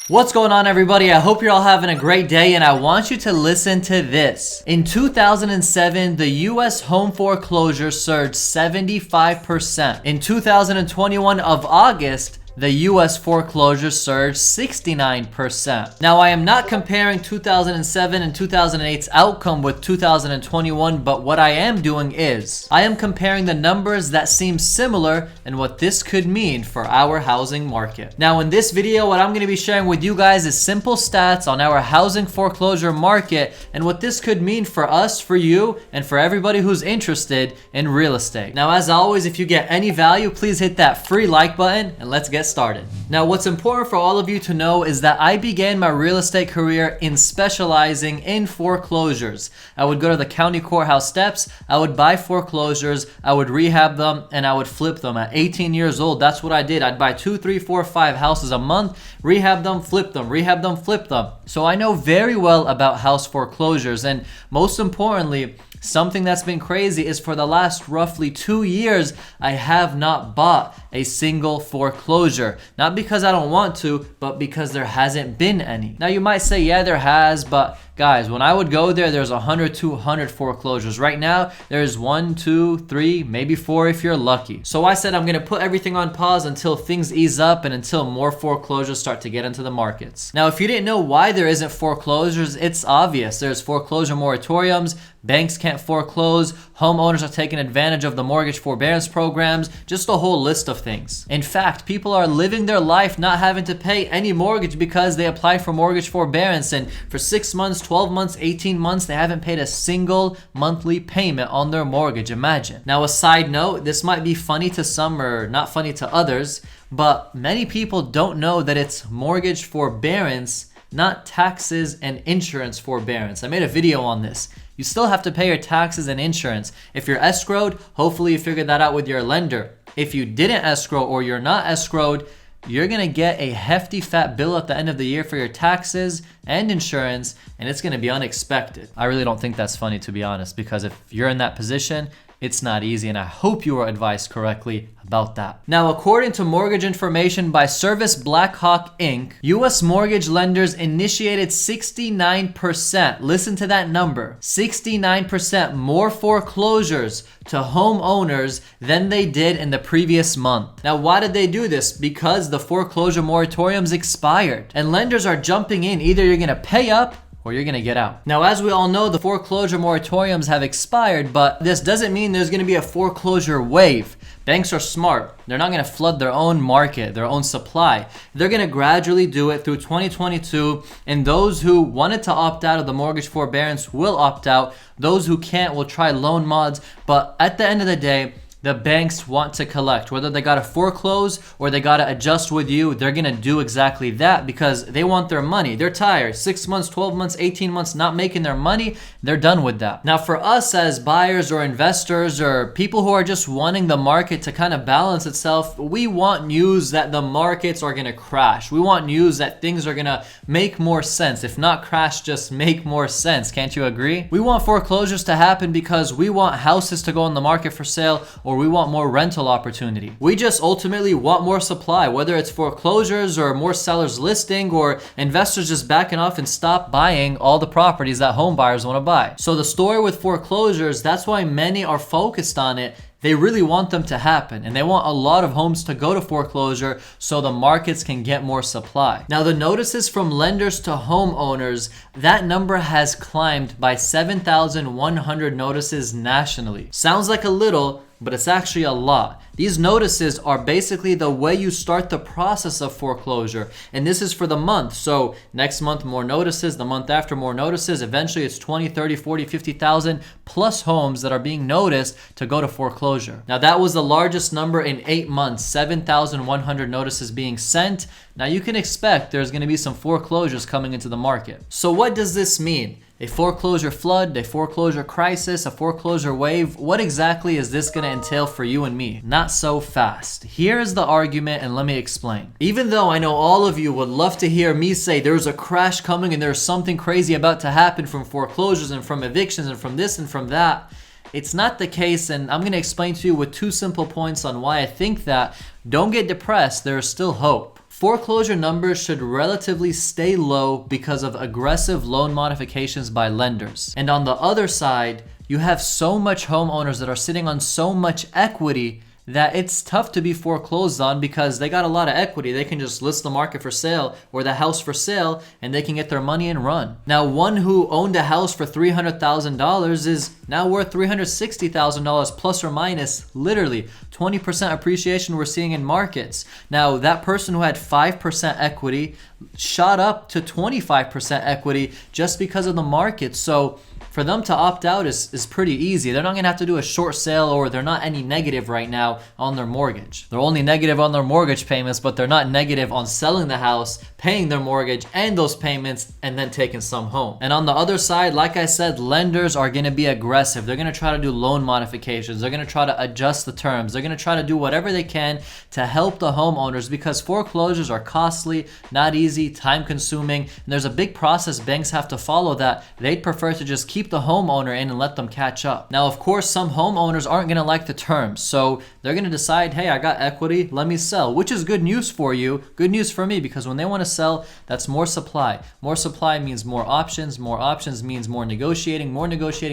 What's going on, everybody? I hope you're all having a great day, and I want you to listen to this. In 2007, the US home foreclosure surged 75%. In 2021 of August, the US foreclosure surged 69%. Now, I am not comparing 2007 and 2008's outcome with 2021, but what I am doing is, I am comparing the numbers that seem similar and what this could mean for our housing market. Now, in this video, what I'm going to be sharing with you guys is simple stats on our housing foreclosure market and what this could mean for us, for you, and for everybody who's interested in real estate. Now, as always, if you get any value, please hit that free like button and let's get started. Now, what's important for all of you to know is that I began my real estate career in specializing in foreclosures. I would go to the county courthouse steps, I would buy foreclosures, I would rehab them, and I would flip them. At 18 years old, that's what I did. I'd buy 2, 3, 4, 5 houses a month, rehab them, flip them, rehab them, flip them. So I know very well about house foreclosures, and most importantly, something that's been crazy is for the last roughly 2 years, I have not bought a single foreclosure. Not because I don't want to, but because there hasn't been any. Now you might say, yeah, there has, but guys, when I would go there, there's 100, 200 foreclosures. Right now, there's 1, 2, 3, maybe 4 if you're lucky. So I said I'm gonna put everything on pause until things ease up and until more foreclosures start to get into the markets. Now, if you didn't know why there isn't foreclosures, it's obvious. There's foreclosure moratoriums, banks can't foreclose, homeowners are taking advantage of the mortgage forbearance programs, just a whole list of things. In fact, people are living their life not having to pay any mortgage because they applied for mortgage forbearance, and for 6 months, 12 months, 18 months, they haven't paid a single monthly payment on their mortgage. Imagine. Now, a side note, this might be funny to some or not funny to others, but many people don't know that it's mortgage forbearance, not taxes and insurance forbearance. I made a video on this. You still have to pay your taxes and insurance. If you're escrowed, hopefully you figured that out with your lender. If you didn't escrow or you're not escrowed, you're gonna get a hefty fat bill at the end of the year for your taxes and insurance, and it's gonna be unexpected. I really don't think that's funny, to be honest, because if you're in that position, it's not easy, and I hope you were advised correctly about that. Now, according to mortgage information by Service Blackhawk Inc., U.S. mortgage lenders initiated 69%, listen to that number, 69% more foreclosures to homeowners than they did in the previous month. Now, why did they do this? Because the foreclosure moratoriums expired, and lenders are jumping in. Either you're gonna pay up or you're gonna get out. Now, as we all know, the foreclosure moratoriums have expired, but this doesn't mean there's gonna be a foreclosure wave. Banks are smart. They're not gonna flood their own market, their own supply. They're gonna gradually do it through 2022, and those who wanted to opt out of the mortgage forbearance will opt out. Those who can't will try loan mods, but at the end of the day, the banks want to collect. Whether they gotta foreclose or they gotta adjust with you, they're gonna do exactly that because they want their money. They're tired. 6 months, 12 months, 18 months not making their money, they're done with that. Now, for us as buyers or investors or people who are just wanting the market to kind of balance itself, we want news that the markets are gonna crash. We want news that things are gonna make more sense. If not crash, just make more sense. Can't you agree? We want foreclosures to happen because we want houses to go on the market for sale, or we want more rental opportunity. We just ultimately want more supply, whether it's foreclosures or more sellers listing or investors just backing off and stop buying all the properties that home buyers want to buy. So the story with foreclosures, that's why many are focused on it. They really want them to happen, and they want a lot of homes to go to foreclosure so the markets can get more supply. Now, the notices from lenders to homeowners, that number has climbed by 7,100 notices nationally. Sounds like a little, but it's actually a lot. These notices are basically the way you start the process of foreclosure, and this is for the month. So next month more notices, the month after more notices. Eventually it's 20, 30, 40, 50,000 plus homes that are being noticed to go to foreclosure. Now, that was the largest number in 8 months, 7,100 notices being sent. Now, you can expect there's going to be some foreclosures coming into the market. So what does this mean? A foreclosure flood, a foreclosure crisis, a foreclosure wave. What exactly is this going to entail for you and me? Not so fast. Here is the argument, and let me explain. Even though I know all of you would love to hear me say there's a crash coming and there's something crazy about to happen from foreclosures and from evictions and from this and from that, it's not the case, and I'm going to explain to you with 2 simple points on why I think that. Don't get depressed, there is still hope. Foreclosure numbers should relatively stay low because of aggressive loan modifications by lenders. And on the other side, you have so much homeowners that are sitting on so much equity that it's tough to be foreclosed on because they got a lot of equity. They can just list the market for sale or the house for sale and they can get their money and run. Now, one who owned a house for $300,000 is now worth $360,000 plus or minus, literally 20% appreciation we're seeing in markets. Now, that person who had 5% equity shot up to 25% equity just because of the market. So for them to opt out is pretty easy. They're not gonna have to do a short sale, or they're not any negative right now on their mortgage. They're only negative on their mortgage payments, but they're not negative on selling the house, paying their mortgage and those payments, and then taking some home. And on the other side, like I said, lenders are gonna be aggressive. They're gonna try to do loan modifications. They're gonna try to adjust the terms. They're gonna try to do whatever they can to help the homeowners because foreclosures are costly, not easy, time consuming, and there's a big process banks have to follow that they'd prefer to just keep the homeowner in and let them catch up. Now, of course, some homeowners aren't going to like the terms, so they're going to decide, hey, I got equity, let me sell, which is good news for you, good news for me, because when they want to sell, that's more supply. More supply means more options means more negotiating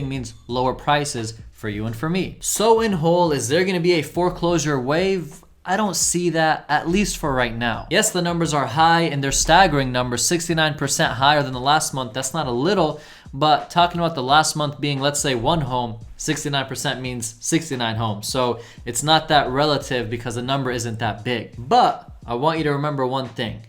means lower prices for you and for me. So in whole, is there going to be a foreclosure wave? I don't see that, at least for right now. Yes, the numbers are high and they're staggering numbers, 69% higher than the last month. That's not a little, but talking about the last month being, let's say, one home, 69% means 69 homes. So it's not that relative because the number isn't that big. But I want you to remember one thing.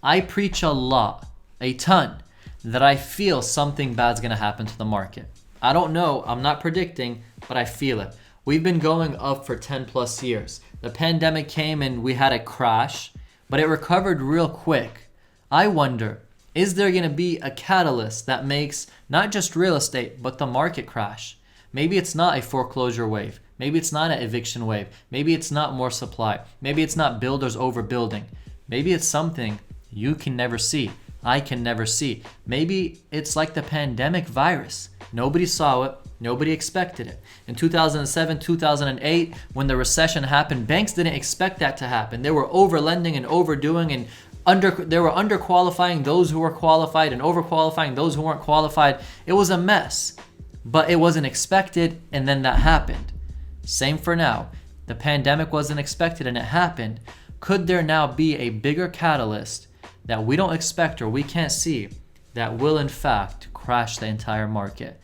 I preach a lot, a ton, that I feel something bad's gonna happen to the market. I don't know, I'm not predicting, but I feel it. We've been going up for 10 plus years. The pandemic came and we had a crash, but it recovered real quick. I wonder, is there going to be a catalyst that makes not just real estate, but the market crash? Maybe it's not a foreclosure wave. Maybe it's not an eviction wave. Maybe it's not more supply. Maybe it's not builders overbuilding. Maybe it's something you can never see. I can never see. Maybe it's like the pandemic virus. Nobody saw it. Nobody expected it. In 2007, 2008, when the recession happened, banks didn't expect that to happen. They were overlending and overdoing, and they were underqualifying those who were qualified and overqualifying those who weren't qualified. It was a mess, but it wasn't expected, and then that happened. Same for now. The pandemic wasn't expected and it happened. Could there now be a bigger catalyst that we don't expect or we can't see that will in fact crash the entire market?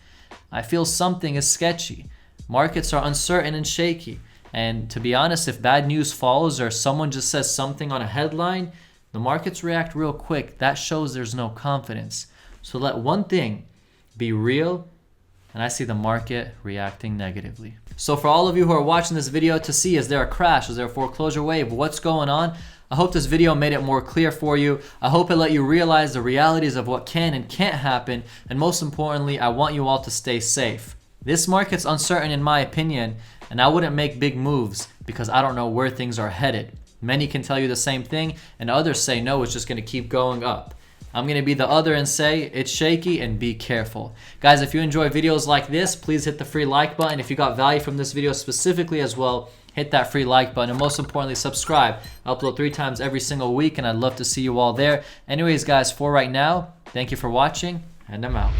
I feel something is sketchy. Markets are uncertain and shaky. And to be honest, if bad news falls or someone just says something on a headline, the markets react real quick. That shows there's no confidence. So let one thing be real, and I see the market reacting negatively. So for all of you who are watching this video to see, is there a crash? Is there a foreclosure wave? What's going on? I hope this video made it more clear for you. I hope it let you realize the realities of what can and can't happen. And most importantly, I want you all to stay safe. This market's uncertain in my opinion, and I wouldn't make big moves because I don't know where things are headed. Many can tell you the same thing, and others say no, it's just gonna keep going up. I'm gonna be the other and say it's shaky and be careful. Guys, if you enjoy videos like this, please hit the free like button. If you got value from this video specifically as well, hit that free like button, and most importantly, subscribe. I upload 3 times every single week, and I'd love to see you all there. Anyways, guys, for right now, thank you for watching, and I'm out.